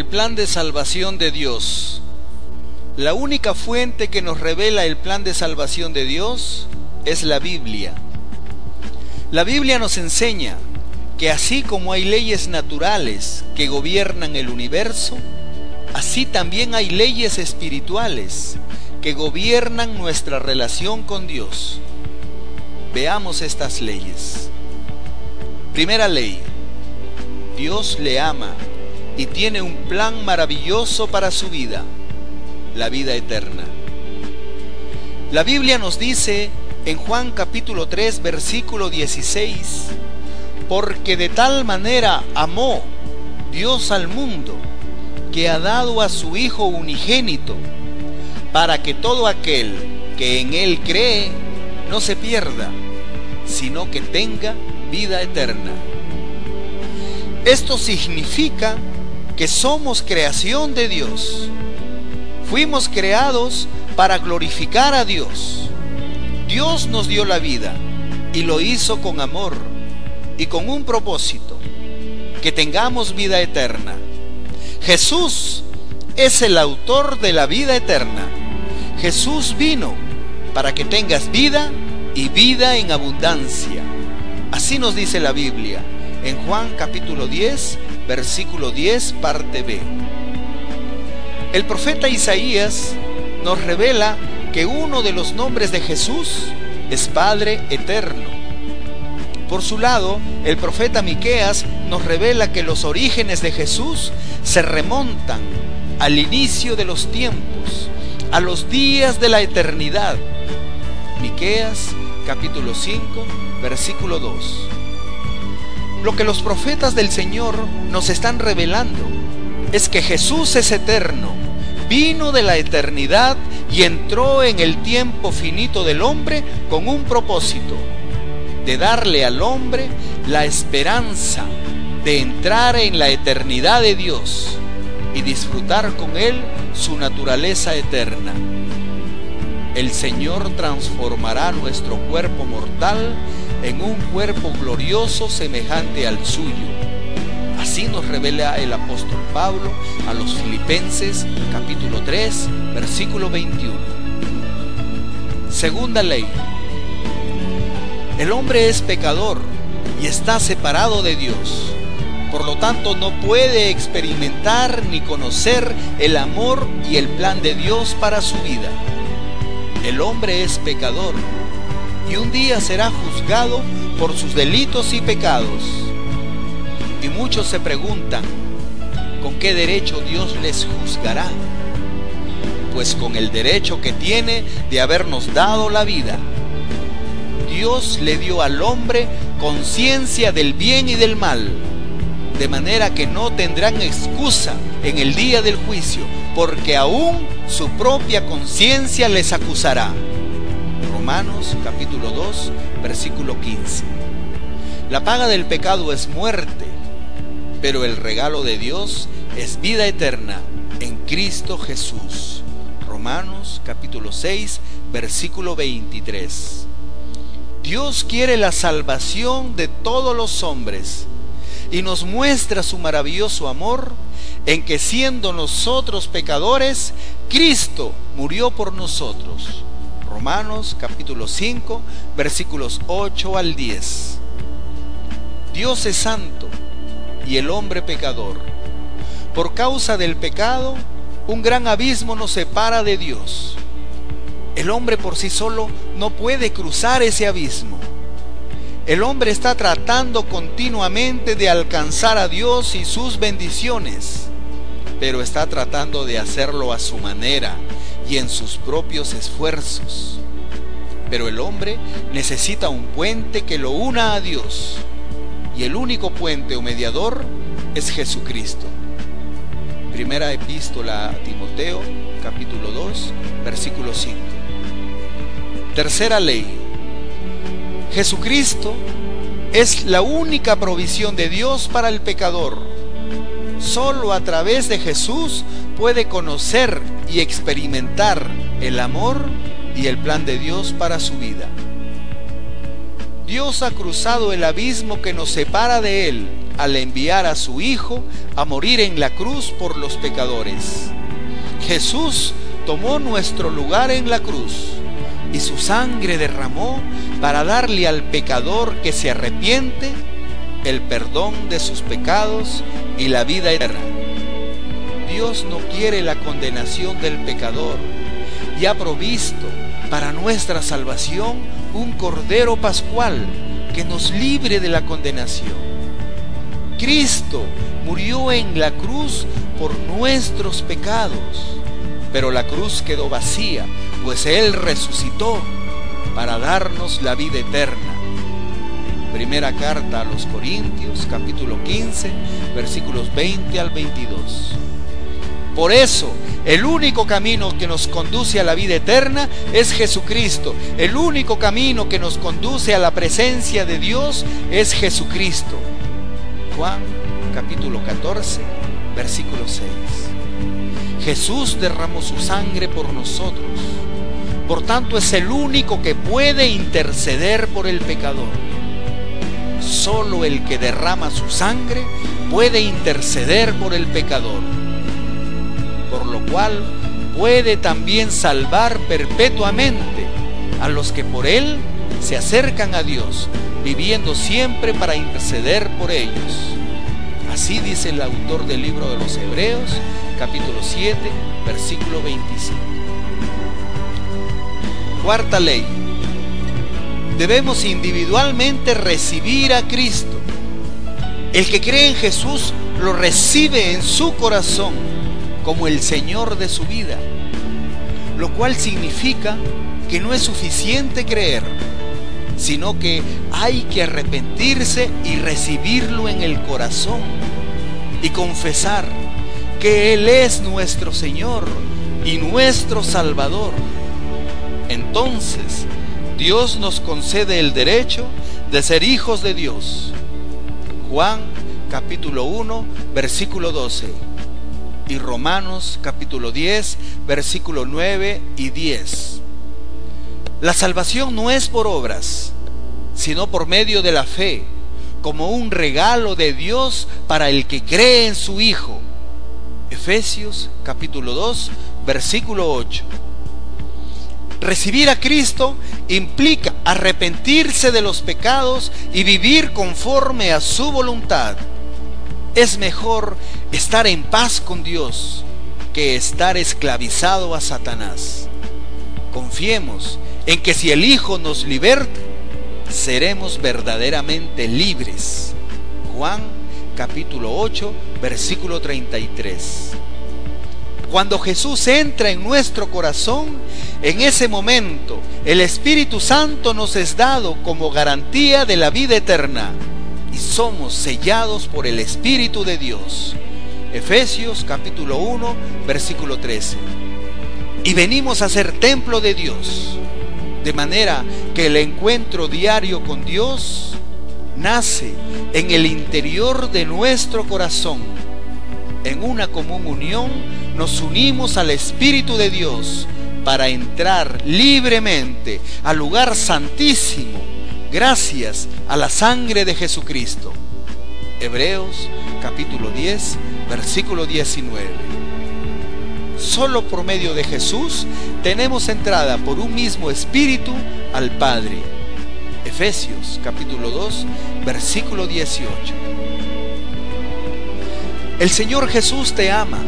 plan de salvación de Dios. La única fuente que nos revela el plan de salvación de Dios es la Biblia. La Biblia nos enseña que así como hay leyes naturales que gobiernan el universo, así también hay leyes espirituales que gobiernan nuestra relación con Dios. Veamos estas leyes. Primera ley: Dios le ama y tiene un plan maravilloso para su vida, la vida eterna. La Biblia nos dice en Juan capítulo 3, versículo 16: porque de tal manera amó Dios al mundo, que ha dado a su Hijo unigénito, para que todo aquel que en Él cree no se pierda, sino que tenga vida eterna. Esto significa que somos creación de Dios. Fuimos creados para glorificar a Dios. Dios nos dio la vida y lo hizo con amor y con un propósito: que tengamos vida eterna. Jesús es el autor de la vida eterna. Jesús vino para que tengas vida y vida en abundancia. Así nos dice la Biblia en Juan capítulo 10, versículo 10, parte B. El profeta Isaías nos revela que uno de los nombres de Jesús es Padre Eterno. Por su lado, el profeta Miqueas nos revela que los orígenes de Jesús se remontan al inicio de los tiempos, a los días de la eternidad. Miqueas capítulo 5, versículo 2. Lo que los profetas del Señor nos están revelando es que Jesús es eterno, vino de la eternidad y entró en el tiempo finito del hombre con un propósito: de darle al hombre la esperanza de entrar en la eternidad de Dios y disfrutar con Él su naturaleza eterna. El Señor transformará nuestro cuerpo mortal en un cuerpo glorioso semejante al suyo. Así nos revela el apóstol Pablo a los Filipenses capítulo 3, versículo 21. Segunda ley: el hombre es pecador y está separado de Dios. Por lo tanto, no puede experimentar ni conocer el amor y el plan de Dios para su vida. El hombre es pecador y un día será juzgado por sus delitos y pecados. Y muchos se preguntan: ¿con qué derecho Dios les juzgará? Pues con el derecho que tiene de habernos dado la vida. Dios le dio al hombre conciencia del bien y del mal, de manera que no tendrán excusa en el día del juicio, porque aún su propia conciencia les acusará. Romanos capítulo 2, versículo 15. La paga del pecado es muerte, pero el regalo de Dios es vida eterna en Cristo Jesús. Romanos capítulo 6, versículo 23. Dios quiere la salvación de todos los hombres y nos muestra su maravilloso amor en que, siendo nosotros pecadores, Cristo murió por nosotros. Romanos capítulo 5, versículos 8 al 10. Dios es santo y el hombre pecador. Por causa del pecado, un gran abismo nos separa de Dios. El hombre por sí solo no puede cruzar ese abismo. El hombre está tratando continuamente de alcanzar a Dios y sus bendiciones, pero está tratando de hacerlo a su manera y en sus propios esfuerzos. Pero el hombre necesita un puente que lo una a Dios, y el único puente o mediador es Jesucristo. Primera epístola a Timoteo, capítulo 2, versículo 5. Tercera ley: Jesucristo es la única provisión de Dios para el pecador. Solo a través de Jesús puede conocer y experimentar el amor y el plan de Dios para su vida. Dios ha cruzado el abismo que nos separa de Él al enviar a su Hijo a morir en la cruz por los pecadores. Jesús tomó nuestro lugar en la cruz y su sangre derramó para darle al pecador que se arrepiente el perdón de sus pecados y la vida eterna. Dios no quiere la condenación del pecador y ha provisto para nuestra salvación un Cordero Pascual que nos libre de la condenación. Cristo murió en la cruz por nuestros pecados, pero la cruz quedó vacía, pues Él resucitó para darnos la vida eterna. Primera carta a los Corintios, capítulo 15, versículos 20 al 22. Por eso, el único camino que nos conduce a la vida eterna es Jesucristo. El único camino que nos conduce a la presencia de Dios es Jesucristo. Juan, capítulo 14, versículo 6. Jesús derramó su sangre por nosotros. Por tanto, es el único que puede interceder por el pecador. Solo el que derrama su sangre puede interceder por el pecador, por lo cual puede también salvar perpetuamente a los que por él se acercan a Dios, viviendo siempre para interceder por ellos. Así dice el autor del libro de los Hebreos, capítulo 7, versículo 25. Cuarta ley. Debemos individualmente recibir a Cristo. El que cree en Jesús lo recibe en su corazón como el Señor de su vida, lo cual significa que no es suficiente creer, sino que hay que arrepentirse y recibirlo en el corazón y confesar que Él es nuestro Señor y nuestro Salvador. Entonces, Dios nos concede el derecho de ser hijos de Dios. Juan capítulo 1, versículo 12. Y Romanos capítulo 10, versículo 9 y 10. La salvación no es por obras, sino por medio de la fe, como un regalo de Dios para el que cree en su Hijo. Efesios capítulo 2, versículo 8. Recibir a Cristo implica arrepentirse de los pecados y vivir conforme a su voluntad. Es mejor estar en paz con Dios que estar esclavizado a Satanás. Confiemos en que si el Hijo nos liberta, seremos verdaderamente libres. Juan capítulo 8, versículo 33. Cuando Jesús entra en nuestro corazón, en ese momento el Espíritu Santo nos es dado como garantía de la vida eterna y somos sellados por el Espíritu de Dios. Efesios capítulo 1, versículo 13. Y venimos a ser templo de Dios, de manera que el encuentro diario con Dios nace en el interior de nuestro corazón. En una común unión nos unimos al Espíritu de Dios para entrar libremente al lugar santísimo gracias a la sangre de Jesucristo. Hebreos capítulo 10, versículo 19. Solo por medio de Jesús tenemos entrada por un mismo Espíritu al Padre. Efesios capítulo 2, versículo 18. El Señor Jesús te ama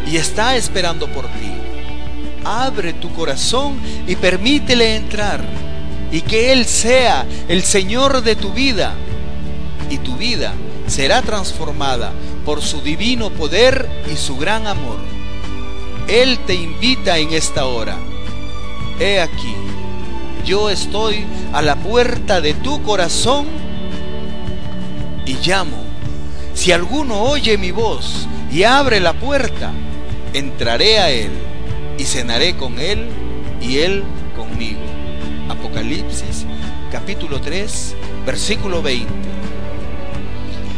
y está esperando por ti. Abre tu corazón y permítele entrar, y que Él sea el Señor de tu vida, y tu vida será transformada por su divino poder y su gran amor. Él te invita en esta hora. He aquí, yo estoy a la puerta de tu corazón y llamo. Si alguno oye mi voz y abre la puerta, entraré a él y cenaré con él y él conmigo. Apocalipsis capítulo 3, versículo 20.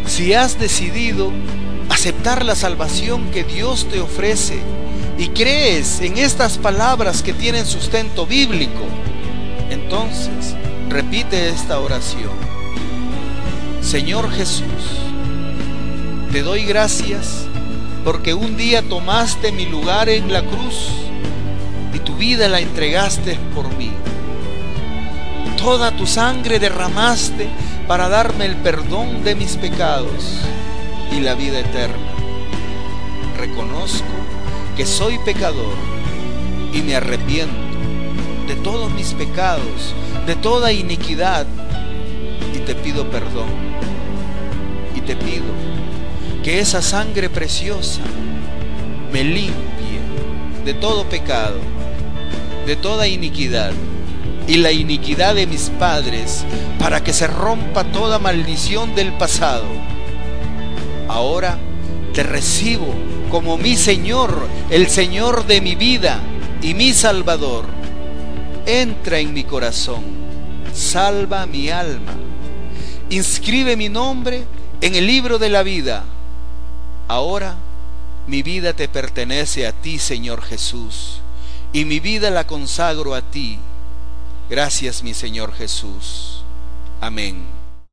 Si has decidido aceptar la salvación que Dios te ofrece y crees en estas palabras que tienen sustento bíblico, entonces repite esta oración. Señor Jesús, Te doy gracias porque un día tomaste mi lugar en la cruz y tu vida la entregaste por mí. Toda tu sangre derramaste para darme el perdón de mis pecados y la vida eterna. Reconozco que soy pecador y me arrepiento de todos mis pecados, de toda iniquidad, y te pido perdón. Y te pido que esa sangre preciosa me limpie de todo pecado, de toda iniquidad y la iniquidad de mis padres, para que se rompa toda maldición del pasado. Ahora te recibo como mi Señor, el Señor de mi vida y mi Salvador. Entra en mi corazón, salva mi alma, inscribe mi nombre en el libro de la vida. Ahora mi vida te pertenece a ti, Señor Jesús, y mi vida la consagro a ti. Gracias, mi Señor Jesús. Amén.